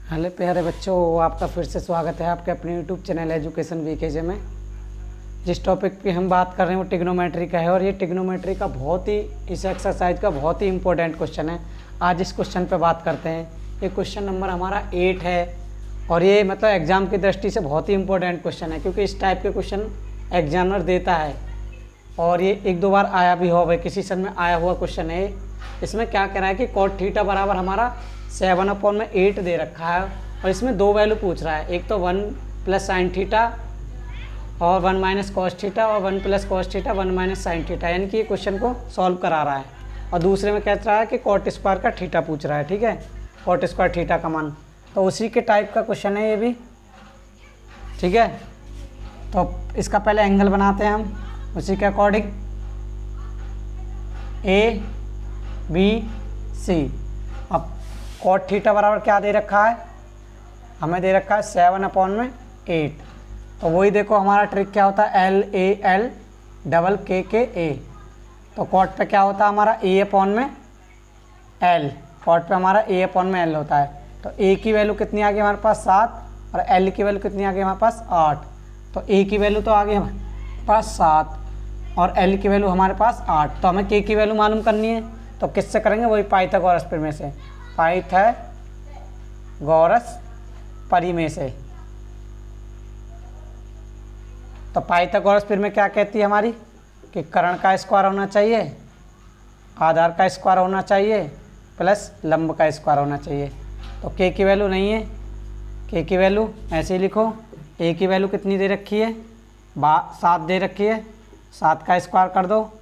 Hello प्यारे बच्चों, आपका फिर से स्वागत है आपके अपने यूट्यूब चैनल एजुकेशन वीकेजे में। जिस टॉपिक पे हम बात कर रहे हैं वो ट्रिग्नोमेट्री का है और ये ट्रिग्नोमेट्री का बहुत ही इस एक्सरसाइज का बहुत ही इंपॉर्टेंट क्वेश्चन है। आज इस क्वेश्चन पे बात करते हैं। ये क्वेश्चन नंबर हमारा 8 है और ये मतलब एग्ज़ाम की दृष्टि से बहुत ही इंपॉर्टेंट क्वेश्चन है, क्योंकि इस टाइप के क्वेश्चन एग्जामिनर देता है और ये एक दो बार आया भी हो, किसी सन में आया हुआ क्वेश्चन है। इसमें क्या कह रहा है कि cot थीटा बराबर हमारा 7/8 दे रखा है और इसमें दो वैल्यू पूछ रहा है। एक तो 1 + sin थीटा और 1 - cos थीटा और 1 + cos थीटा 1 - sin थीटा, यानी कि ये क्वेश्चन को सॉल्व करा रहा है। और दूसरे में कह रहा है कि cot स्क्वायर का थीटा पूछ रहा है। ठीक है, cot स्क्वायर थीटा का मान, तो उसी के टाइप का क्वेश्चन है ये भी। ठीक है, तो इसका पहले एंगल बनाते हैं हम उसी के अकॉर्डिंग। ABC। अब cot थीटा बराबर क्या दे रखा है, हमें दे रखा है 7/8। तो वही देखो हमारा ट्रिक क्या होता है, LAL KKA। तो cot पे क्या होता है हमारा A/L, cot पे हमारा A/L होता है। तो A की वैल्यू कितनी आ गई हमारे पास 7 और L की वैल्यू कितनी आ गई हमारे पास 8। तो A की वैल्यू तो आ गई हमारे पास 7 और L की वैल्यू हमारे पास 8। तो हमें K की वैल्यू मालूम करनी है, तो किससे करेंगे, वही पाइथागोरस प्रमेय से, पाइथागोरस प्रमेय से। तो पाइथागोरस प्रमेय क्या कहती है हमारी कि कर्ण का स्क्वायर होना चाहिए, आधार का स्क्वायर होना चाहिए प्लस लंब का स्क्वायर होना चाहिए। तो K की वैल्यू नहीं है, K की वैल्यू ऐसे ही लिखो। A की वैल्यू कितनी दे रखी है, 7 दे रखी है, 7 का स्क्वायर कर दो।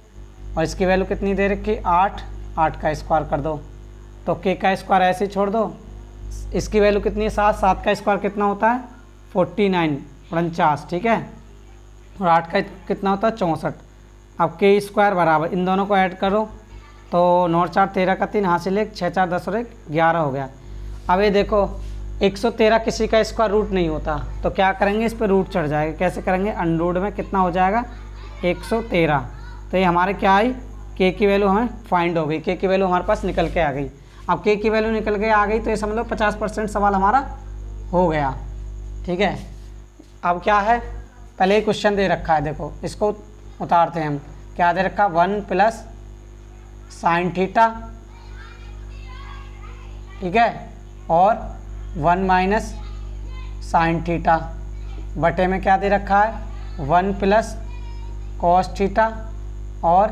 और इसकी वैल्यू कितनी दे रखी है 8, 8 का स्क्वायर कर दो। तो K का स्क्वायर ऐसे ही छोड़ दो। इसकी वैल्यू कितनी है 7, 7 का स्क्वायर कितना होता है 49, 49। ठीक है, और 8 का कितना होता है 64। अब K स्क्वायर बराबर इन दोनों को ऐड करो तो 9 4 13 का 3 हासिल 1, 6 4 10 और 1 11 हो गया। अब ये देखो 113 किसी का स्क्वायर रूट नहीं होता, तो क्या करेंगे, इस पर रूट चढ़ जाएगा। कैसे करेंगे, अंडररूट में कितना हो जाएगा 113। तो ये हमारे क्या आई, K की वैल्यू हमें फाइंड हो गई, K की वैल्यू हमारे पास निकल के आ गई। अब K की वैल्यू निकल के आ गई तो ये समझ लो 50% सवाल हमारा हो गया। ठीक है, अब क्या है, पहले ही क्वेश्चन दे रखा है, देखो इसको उतारते हैं हम। क्या दे रखा, 1 + sin थीटा, ठीक है, और 1 - sin थीटा बटे में क्या दे रखा है 1 + cos थीटा और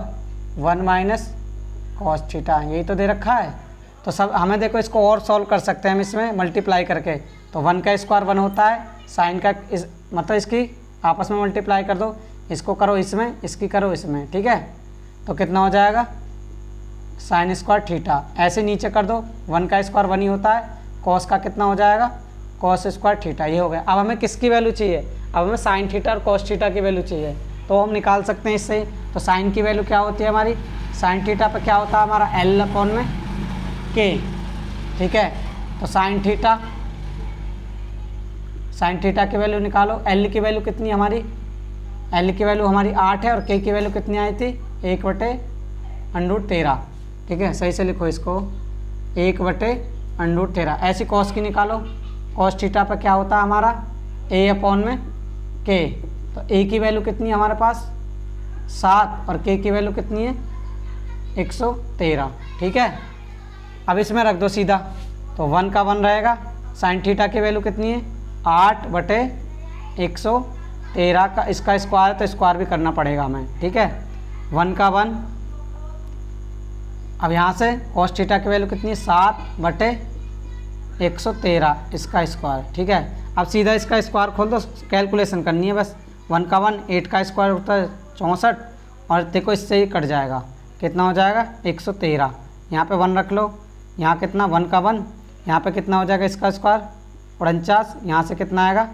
1 - cos थीटा, यही तो दे रखा है। तो सब हमें देखो इसको और सॉल्व कर सकते हैं हम इसमें मल्टीप्लाई करके। तो 1 का स्क्वायर 1 होता है, साइन का मतलब इसकी आपस में मल्टीप्लाई कर दो, इसको करो इसमें, इसकी करो इसमें। ठीक है, तो कितना हो जाएगा sin स्क्वायर थीटा, ऐसे नीचे कर दो, 1 का स्क्वायर 1 ही होता है, cos का कितना हो जाएगा cos स्क्वायर थीटा, ये हो गया। अब हमें किसकी वैल्यू चाहिए, अब हमें sin थीटा और cos थीटा की वैल्यू चाहिए, तो हम निकाल सकते हैं इससे। तो sin की वैल्यू क्या होती है हमारी, sin थीटा पर क्या होता है हमारा L/K। ठीक है, तो sin थीटा की वैल्यू निकालो। L की वैल्यू कितनी है हमारी, L की वैल्यू हमारी 8 है और K की वैल्यू कितनी आई थी 1/√13। ठीक है, सही से लिखो इसको 1/√13। ऐसी cos की निकालो, cos थीटा पर क्या होता है हमारा A/K। तो A की वैल्यू कितनी है हमारे पास 7 और K की वैल्यू कितनी है 113। ठीक है, अब इसमें रख दो सीधा, तो 1 का 1 रहेगा, sin थीटा की वैल्यू कितनी है 8/113 का, इसका स्क्वायर तो स्क्वायर भी करना पड़ेगा हमें। ठीक है, 1 का 1। अब यहाँ से cos थीटा की वैल्यू कितनी है 7/113, इसका स्क्वायर। ठीक है, अब सीधा इसका स्क्वायर खोल दो, कैलकुलेशन करनी है बस। 1 का 1, 8 का स्क्वायर होता है 64 और देखो इससे ही कट जाएगा, कितना हो जाएगा 113। यहाँ पे 1 रख लो, यहाँ कितना 1 का 1, यहाँ पे कितना हो जाएगा इसका स्क्वायर 49, यहाँ से कितना आएगा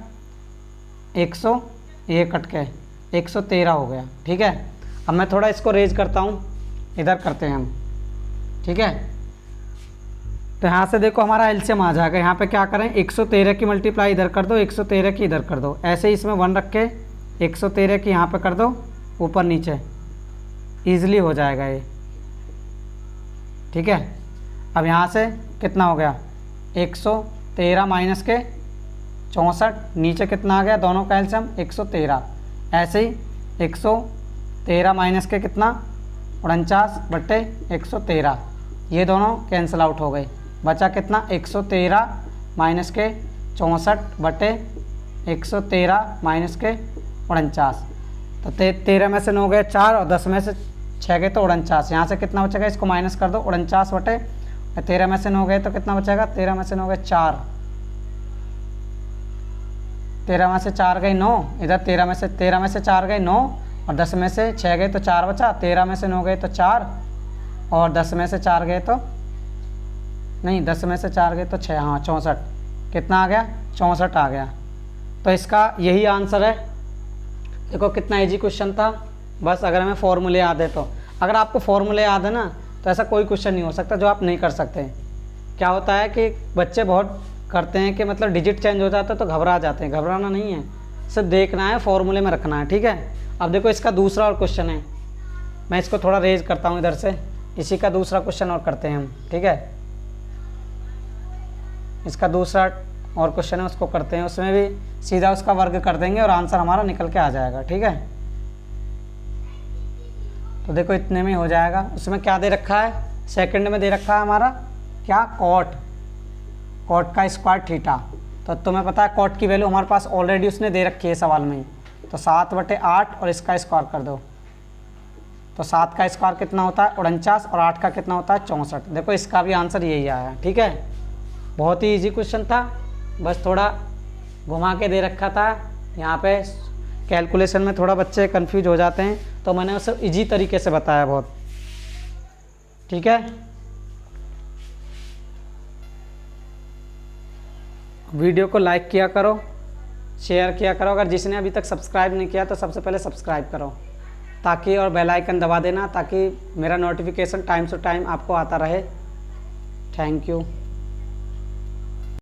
100, ये कट के 113 हो गया। ठीक है, अब मैं थोड़ा इसको रेज करता हूँ, इधर करते हैं हम। ठीक है, तो यहाँ से देखो हमारा एलसीएम आ जाएगा। यहाँ पे क्या करें, 113 की मल्टीप्लाई इधर कर दो, 113 की इधर कर दो, ऐसे ही इसमें 1 रख के 113 की यहाँ पे कर दो, ऊपर नीचे ईजिली हो जाएगा ये। ठीक है, अब यहाँ से कितना हो गया 13 माइनस के 64, नीचे कितना आ गया, दोनों का एलसीएम 113। ऐसे ही 113 माइनस के कितना 49/113, ये दोनों कैंसिल आउट हो गए। बचा कितना 113 माइनस के 64/113 माइनस के 49। तो 13 में से 9 गए 4 और 10 में से 6 गए तो 49। यहाँ से कितना बचेगा, इसको माइनस कर दो, 49/13 में से 9 गए तो कितना बचेगा, 13 में से 9 गए 4, 13 में से 4 गए 9, इधर 13 में से 4 गए 9 और 10 में से 6 गए तो 4 बचा, 13 में से 9 गए तो 4 और 10 में से 4 गए तो नहीं, 10 में से 4 गए तो 6, हाँ 64। कितना आ गया, 64 आ गया। तो इसका यही आंसर है। देखो कितना इजी क्वेश्चन था, बस अगर हमें फॉर्मूले याद है तो। अगर आपको फॉर्मूले याद है ना तो ऐसा कोई क्वेश्चन नहीं हो सकता जो आप नहीं कर सकते। क्या होता है कि बच्चे बहुत करते हैं कि मतलब डिजिट चेंज हो जाता है तो घबरा जाते हैं, घबराना नहीं है, सिर्फ देखना है, फॉर्मूले में रखना है, ठीक है। अब देखो इसका दूसरा और क्वेश्चन है, मैं इसको थोड़ा रेज करता हूँ इधर से, इसी का दूसरा क्वेश्चन और करते हैं हम, ठीक है। इसका दूसरा और क्वेश्चन है, उसको करते हैं, उसमें भी सीधा उसका वर्ग कर देंगे और आंसर हमारा निकल के आ जाएगा, ठीक है। तो देखो इतने में हो जाएगा। उसमें क्या दे रखा है, सेकंड में दे रखा है हमारा क्या, कॉट का स्क्वायर थीटा। तो तुम्हें पता है कॉट की वैल्यू हमारे पास ऑलरेडी उसने दे रखी है सवाल में ही। तो 7/8 और इसका स्क्वायर कर दो, तो 7 का स्क्वायर कितना होता है 49 और 8 का कितना होता है 64। देखो इसका भी आंसर यही आया, ठीक है। बहुत ही इजी क्वेश्चन था, बस थोड़ा घुमा के दे रखा था। यहाँ पे कैलकुलेशन में थोड़ा बच्चे कंफ्यूज हो जाते हैं, तो मैंने उसे इजी तरीके से बताया बहुत, ठीक है। वीडियो को लाइक किया करो, शेयर किया करो। अगर जिसने अभी तक सब्सक्राइब नहीं किया तो सबसे पहले सब्सक्राइब करो, ताकि और बेल आइकन दबा देना ताकि मेरा नोटिफिकेशन टाइम टू टाइम आपको आता रहे। Thank you.